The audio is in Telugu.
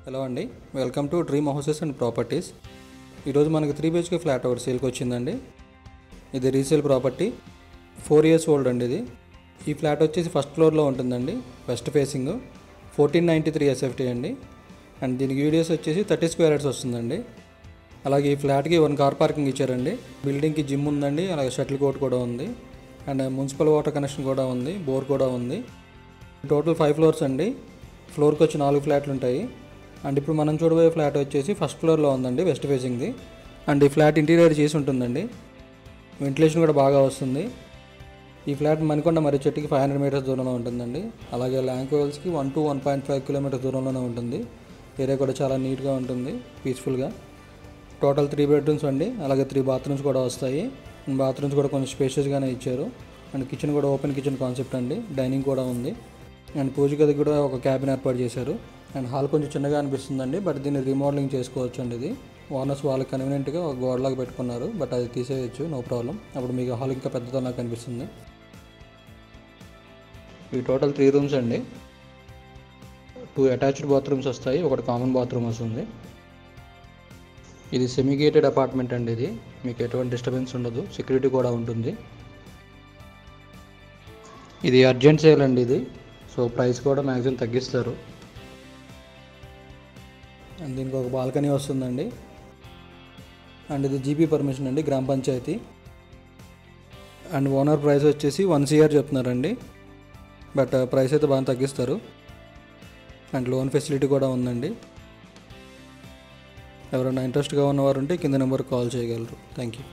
హలో అండి, welcome to dream houses and properties. ఈరోజు మనకి 3 BHK ఫ్లాట్ ఒకటి సేల్కి వచ్చిందండి. ఇది రీసేల్ ప్రాపర్టీ, 4 years ఓల్డ్ అండి. ఈ ఫ్లాట్ వచ్చేసి ఫస్ట్ ఫ్లోర్లో ఉంటుందండి, వెస్ట్ ఫేసింగ్, 1493 SFT అండి. అండ్ దీనికి యూడిఎస్ వచ్చేసి 30 square yards వస్తుందండి. అలాగే ఈ ఫ్లాట్కి 1 కార్ పార్కింగ్ ఇచ్చారండి. బిల్డింగ్కి జిమ్ ఉందండి, అలాగే షటిల్ కోర్ట్ కూడా ఉంది. అండ్ మున్సిపల్ వాటర్ కనెక్షన్ కూడా ఉంది, బోర్ కూడా ఉంది. టోటల్ 5 floors అండి. ఫ్లోర్కి వచ్చి 4 ఫ్లాట్లు ఉంటాయి. అండ్ ఇప్పుడు మనం చూడబోయే ఫ్లాట్ వచ్చేసి ఫస్ట్ ఫ్లోర్లో ఉందండి, వెస్ట్ ఫేసింగ్ది. అండ్ ఈ ఫ్లాట్ ఇంటీరియర్ చేసి ఉంటుందండి, వెంటిలేషన్ కూడా బాగా వస్తుంది. ఈ ఫ్లాట్ మణికొండ మరి చెట్టుకి 500 meters దూరంలో ఉంటుందండి. అలాగే ల్యాంకోవెల్స్కి 1 to 1.5 kilometers దూరంలోనే ఉంటుంది. ఏరియా కూడా చాలా నీట్గా ఉంటుంది, పీస్ఫుల్గా. టోటల్ 3 bedrooms అండి, అలాగే 3 bathrooms కూడా వస్తాయి. బాత్రూమ్స్ కూడా కొంచెం స్పేషియస్గానే ఇచ్చారు. అండ్ కిచెన్ కూడా ఓపెన్ కిచెన్ కాన్సెప్ట్ అండి, డైనింగ్ కూడా ఉంది. అండ్ పూజ గది కూడా ఒక క్యాబిన్ ఏర్పాటు చేశారు. అండ్ హాల్ కొంచెం చిన్నగా అనిపిస్తుందండి, బట్ దీన్ని రీమోడలింగ్ చేసుకోవచ్చు అండి. ఇది ఓనర్స్ వాళ్ళకి కన్వీనియంట్గా ఒక గోడలాగా పెట్టుకున్నారు, బట్ అది తీసేయచ్చు, నో ప్రాబ్లం. అప్పుడు మీకు హాల్ ఇంకా పెద్దదో నాకు అనిపిస్తుంది. ఈ టోటల్ 3 rooms అండి, 2 attached bathrooms వస్తాయి, ఒకటి కామన్ బాత్రూమ్ వస్తుంది. ఇది సెమీ గేటెడ్ అపార్ట్మెంట్ అండి. ఇది మీకు ఎటువంటి డిస్టర్బెన్స్ ఉండదు, సెక్యూరిటీ కూడా ఉంటుంది. ఇది అర్జెంట్ సేల్ అండి ఇది, సో ప్రైస్ కూడా మ్యాక్సిమం తగ్గిస్తారు. అండ్ దీనికి ఒక బాల్కనీ వస్తుందండి. అండ్ ఇది జీపీ పర్మిషన్ అండి, గ్రామ పంచాయతీ. అండ్ ఓనర్ ప్రైస్ వచ్చేసి 1 CR చెప్తున్నారండి, బట్ ప్రైస్ అయితే బాగా తగ్గిస్తారు. అండ్ లోన్ ఫెసిలిటీ కూడా ఉందండి. ఎవరైనా ఇంట్రెస్ట్గా ఉన్నవారు ఉంటే కింద నెంబర్కి కాల్ చేయగలరు. Thank you.